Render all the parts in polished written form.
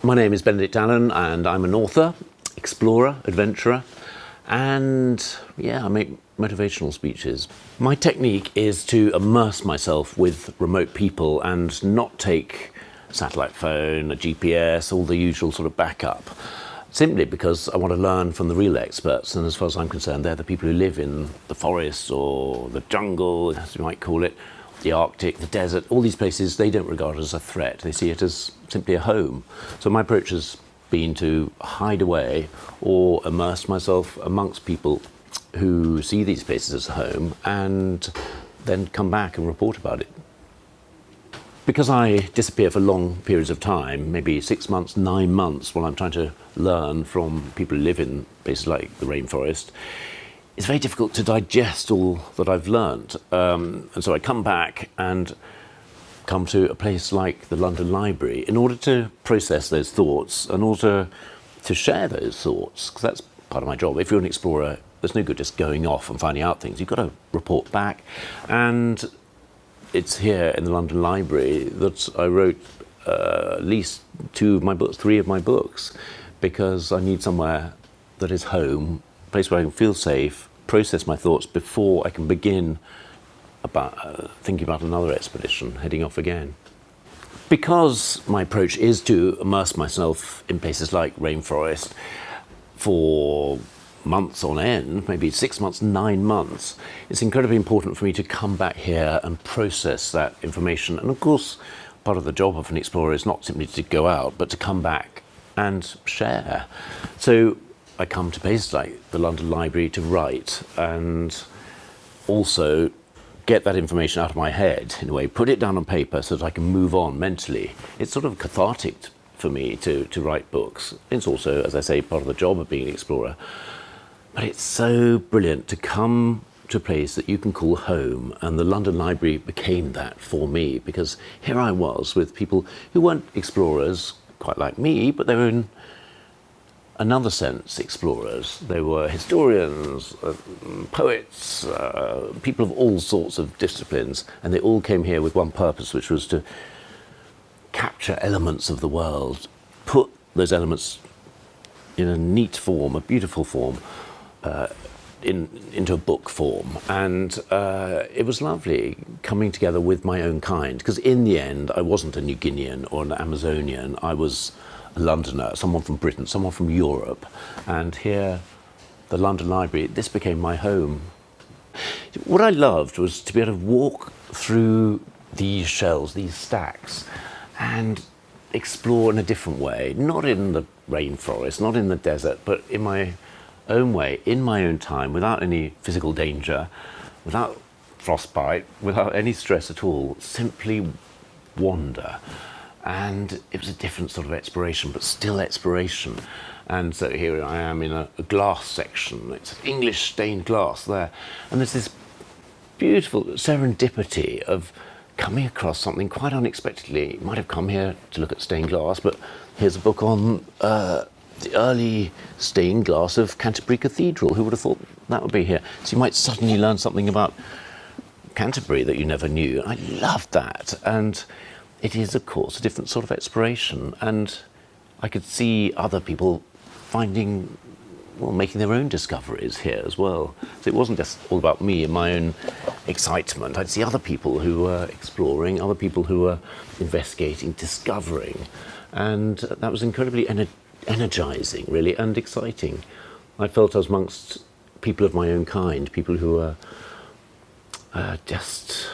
My name is Benedict and I'm an author, explorer, adventurer, and I make motivational speeches. My technique is to immerse myself with remote people and not take a satellite phone, a GPS, all the usual sort of backup, simply because I want to learn from the real experts, and as far as I'm concerned, they're the people who live in the forest or the jungle, as you might call it, the Arctic, the desert, all these places they don't regard as a threat. They see it as simply a home. So my approach has been to hide away or immerse myself amongst people who see these places as home and then come back and report about it. Because I disappear for long periods of time, maybe 6 months, 9 months, while I'm trying to learn from people who live in places like the rainforest, it's very difficult to digest all that I've learned. And so I come back and come to a place like the London Library in order to process those thoughts and also to share those thoughts, because that's part of my job. If you're an explorer, there's no good just going off and finding out things. You've got to report back. And it's here in the London Library that I wrote at least 2 of my books, 3 of my books, because I need somewhere that is home, a place where I can feel safe, process my thoughts before I can begin about thinking about another expedition, heading off again. Because my approach is to immerse myself in places like rainforest for months on end, maybe 6 months, 9 months, it's incredibly important for me to come back here and process that information. And of course, part of the job of an explorer is not simply to go out, but to come back and share. So I come to places like the London Library to write and also get that information out of my head, in a way, put it down on paper so that I can move on mentally. It's sort of cathartic for me to write books. It's also, as I say, part of the job of being an explorer. But it's so brilliant to come to a place that you can call home, and the London Library became that for me, because here I was with people who weren't explorers quite like me, but they were in another sense explorers. They were historians, poets, people of all sorts of disciplines, and they all came here with one purpose, which was to capture elements of the world, put those elements in a neat form, a beautiful form, into a book form. And it was lovely coming together with my own kind, because in the end I wasn't a New Guinean or an Amazonian. I was a Londoner, someone from Britain, someone from Europe, and here, the London Library, this became my home. What I loved was to be able to walk through these shelves, these stacks, and explore in a different way, not in the rainforest, not in the desert, but in my own way, in my own time, without any physical danger, without frostbite, without any stress at all, simply wander. And it was a different sort of exploration, but still exploration. And so here I am in a glass section. It's English stained glass there. And there's this beautiful serendipity of coming across something quite unexpectedly. You might have come here to look at stained glass, but here's a book on the early stained glass of Canterbury Cathedral. Who would have thought that would be here? So you might suddenly learn something about Canterbury that you never knew. I loved that. And it is, of course, a different sort of exploration, and I could see other people making their own discoveries here as well. So it wasn't just all about me and my own excitement. I'd see other people who were exploring, other people who were investigating, discovering, and that was incredibly energizing, really, and exciting. I felt I was amongst people of my own kind, people who were just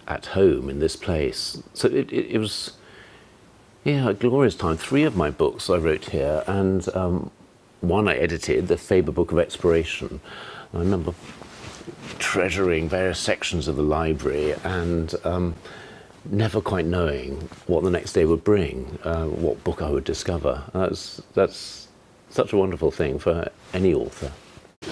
at home in this place. So it was, a glorious time. 3 of my books I wrote here, and one I edited, the Faber Book of Exploration. I remember treasuring various sections of the library and never quite knowing what the next day would bring, what book I would discover. That's such a wonderful thing for any author.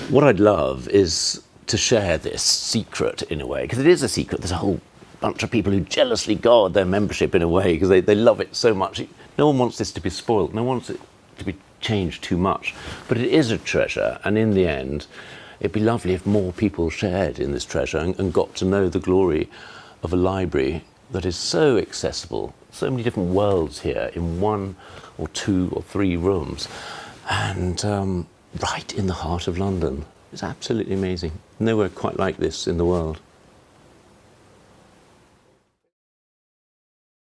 What I'd love is to share this secret in a way, because it is a secret. There's a whole bunch of people who jealously guard their membership in a way because they love it so much. No one wants this to be spoiled. No one wants it to be changed too much. But it is a treasure, and in the end, it'd be lovely if more people shared in this treasure and got to know the glory of a library that is so accessible, so many different worlds here in 1 or 2 or 3 rooms, and right in the heart of London. It's absolutely amazing. Nowhere quite like this in the world.